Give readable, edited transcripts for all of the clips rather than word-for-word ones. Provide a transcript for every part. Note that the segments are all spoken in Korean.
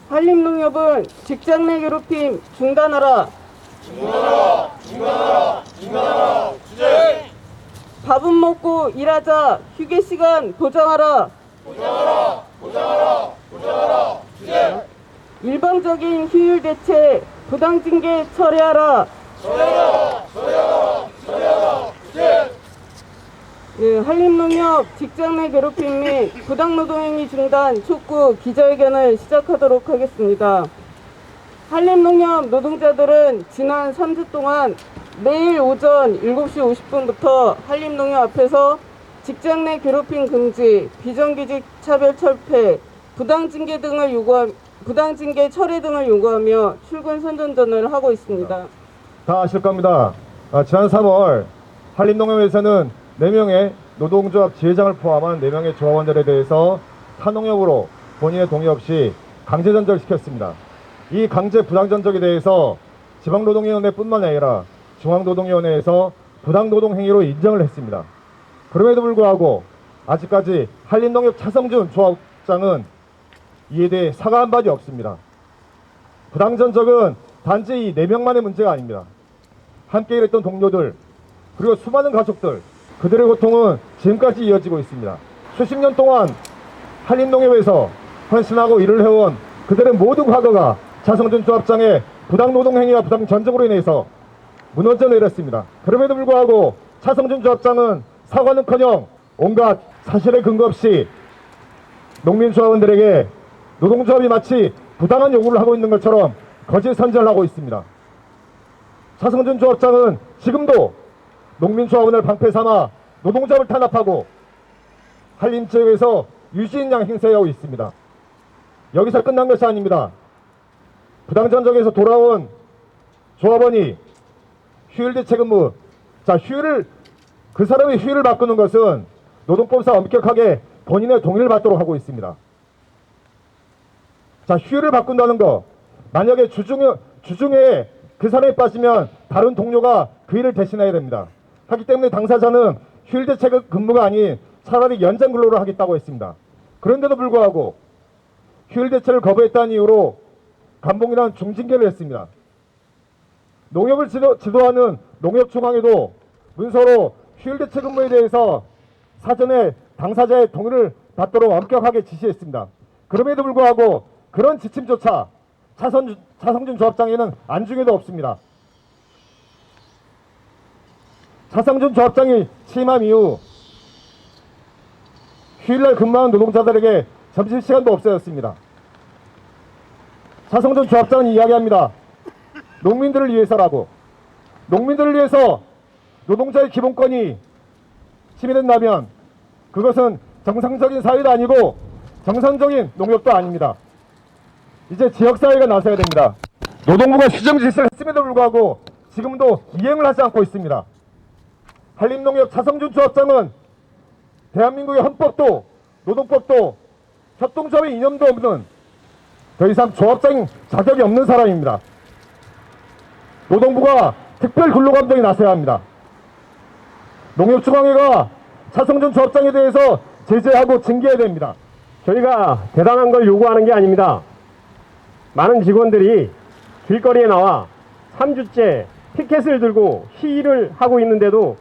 한림농협은 직장 내 괴롭힘 중단하라. 중단하라. 주제. 밥은 먹고 일하자. 휴게 시간 보장하라. 보장하라. 주제. 일방적인 휴일 대체, 부당 징계 철회하라. 주제. 네, 한림농협 직장 내 괴롭힘 및 부당노동행위 중단 촉구 기자회견을 시작하도록 하겠습니다. 한림농협 노동자들은 지난 3주 동안 매일 오전 7시 50분부터 한림농협 앞에서 직장 내 괴롭힘 금지, 비정규직 차별 철폐, 부당징계 철회 등을 요구하며 출근 선전전을 하고 있습니다. 다 아실 겁니다. 지난 3월 한림농협에서는 4명의 노동조합 지회장을 포함한 4명의 조합원들에 대해서 타농협으로 본인의 동의 없이 강제 전적시켰습니다. 이 강제 부당전적에 대해서 지방노동위원회뿐만 아니라 중앙노동위원회에서 부당노동행위로 인정을 했습니다. 그럼에도 불구하고 아직까지 한림농협 차성준 조합장은 이에 대해 사과한 바가 없습니다. 부당전적은 단지 이 4명만의 문제가 아닙니다. 함께 일했던 동료들, 그리고 수많은 가족들, 그들의 고통은 지금까지 이어지고 있습니다. 수십 년 동안 한림농협에서 헌신하고 일을 해온 그들의 모든 과거가 차성준 조합장의 부당노동행위와 부당전적으로 인해서 무너져 내렸습니다. 그럼에도 불구하고 차성준 조합장은 사과는커녕 온갖 사실에 근거 없이 농민조합원들에게 노동조합이 마치 부당한 요구를 하고 있는 것처럼 거짓 선전을 하고 있습니다. 차성준 조합장은 지금도 농민조합원을 방패삼아 노동조합을 탄압하고 한림지역에서 유시인양 행세하고 있습니다. 여기서 끝난 것이 아닙니다. 부당전적에서 돌아온 조합원이 휴일 대체 근무, 그 사람의 휴일을 바꾸는 것은 노동법상 엄격하게 본인의 동의를 받도록 하고 있습니다. 휴일을 바꾼다는 거, 만약에 주중에 그 사람이 빠지면 다른 동료가 그 일을 대신해야 됩니다. 하기 때문에 당사자는 휴일 대체 근무가 아닌 차라리 연장 근로를 하겠다고 했습니다. 그런데도 불구하고 휴일 대체를 거부했다는 이유로 감봉이란 중징계를 했습니다. 농협을 지도하는 농협중앙에도 문서로 휴일 대체 근무에 대해서 사전에 당사자의 동의를 받도록 엄격하게 지시했습니다. 그럼에도 불구하고 그런 지침조차 차성준 조합장에는 안중에도 없습니다. 차성준 조합장이 취임한 이후 휴일날 근무하는 노동자들에게 점심시간도 없어졌습니다. 차성준 조합장은 이야기합니다. 농민들을 위해서라고. 농민들을 위해서 노동자의 기본권이 침해된다면 그것은 정상적인 사회도 아니고 정상적인 농협도 아닙니다. 이제 지역사회가 나서야 됩니다. 노동부가 휴정 질서를 했음에도 불구하고 지금도 이행을 하지 않고 있습니다. 한림농협 차성준 조합장은 대한민국의 헌법도 노동법도 협동조합의 이념도 없는 더 이상 조합장 자격이 없는 사람입니다. 노동부가 특별 근로감독이 나서야 합니다. 농협중앙회가 차성준 조합장에 대해서 제재하고 징계해야 됩니다. 저희가 대단한 걸 요구하는 게 아닙니다. 많은 직원들이 길거리에 나와 3주째 피켓을 들고 시위를 하고 있는데도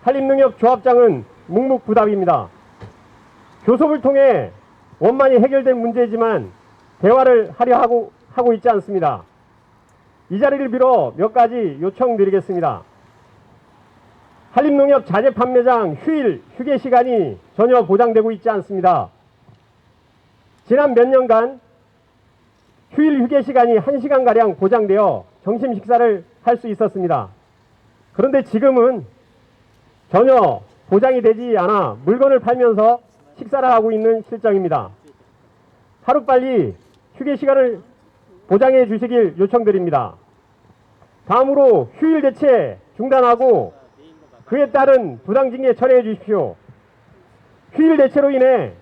한림농협 조합장은 묵묵부답입니다. 교섭을 통해 원만히 해결된 문제지만 대화를 하려 하고 있지 않습니다. 이 자리를 빌어 몇 가지 요청드리겠습니다. 한림농협 자재 판매장 휴게 시간이 전혀 보장되고 있지 않습니다. 지난 몇 년간 휴일 휴게 시간이 1시간가량 보장되어 점심 식사를 할 수 있었습니다. 그런데 지금은 전혀 보장이 되지 않아 물건을 팔면서 식사를 하고 있는 실정입니다. 하루빨리 휴게 시간을 보장해 주시길 요청드립니다. 다음으로 휴일 대체 중단하고 그에 따른 부당징계 철회해 주십시오. 휴일 대체로 인해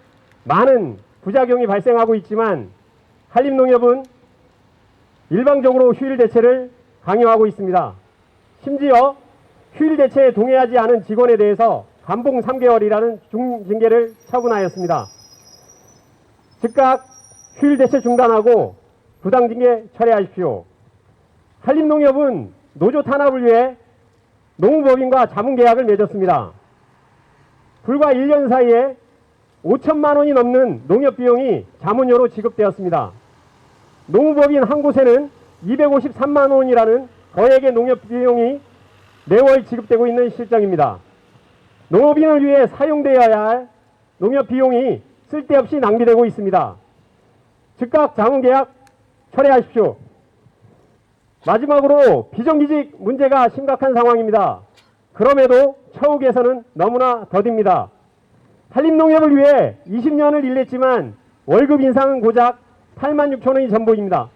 많은 부작용이 발생하고 있지만 한림농협은 일방적으로 휴일 대체를 강요하고 있습니다. 심지어 휴일 대체에 동의하지 않은 직원에 대해서 감봉 3개월이라는 중징계를 처분하였습니다. 즉각 휴일 대체 중단하고 부당징계 철회하십시오. 한림농협은 노조 탄압을 위해 농무법인과 자문계약을 맺었습니다. 불과 1년 사이에 5천만 원이 넘는 농협비용이 자문료로 지급되었습니다. 농무법인 한 곳에는 253만 원이라는 거액의 농협비용이 매월 지급되고 있는 실정입니다. 농업인을 위해 사용되어야 할 농협비용이 쓸데없이 낭비되고 있습니다. 즉각 자문계약 철회하십시오. 마지막으로 비정규직 문제가 심각한 상황입니다. 그럼에도 처우 개선은 너무나 더딥니다. 한림농협을 위해 20년을 일했지만 월급 인상은 고작 8만 6천 원이 전부입니다.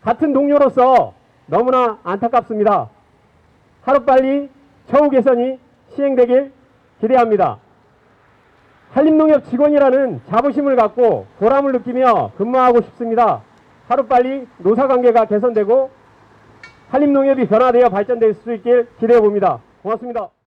같은 동료로서 너무나 안타깝습니다. 하루빨리 처우 개선이 시행되길 기대합니다. 한림농협 직원이라는 자부심을 갖고 보람을 느끼며 근무하고 싶습니다. 하루빨리 노사관계가 개선되고 한림농협이 변화되어 발전될 수 있길 기대해 봅니다. 고맙습니다.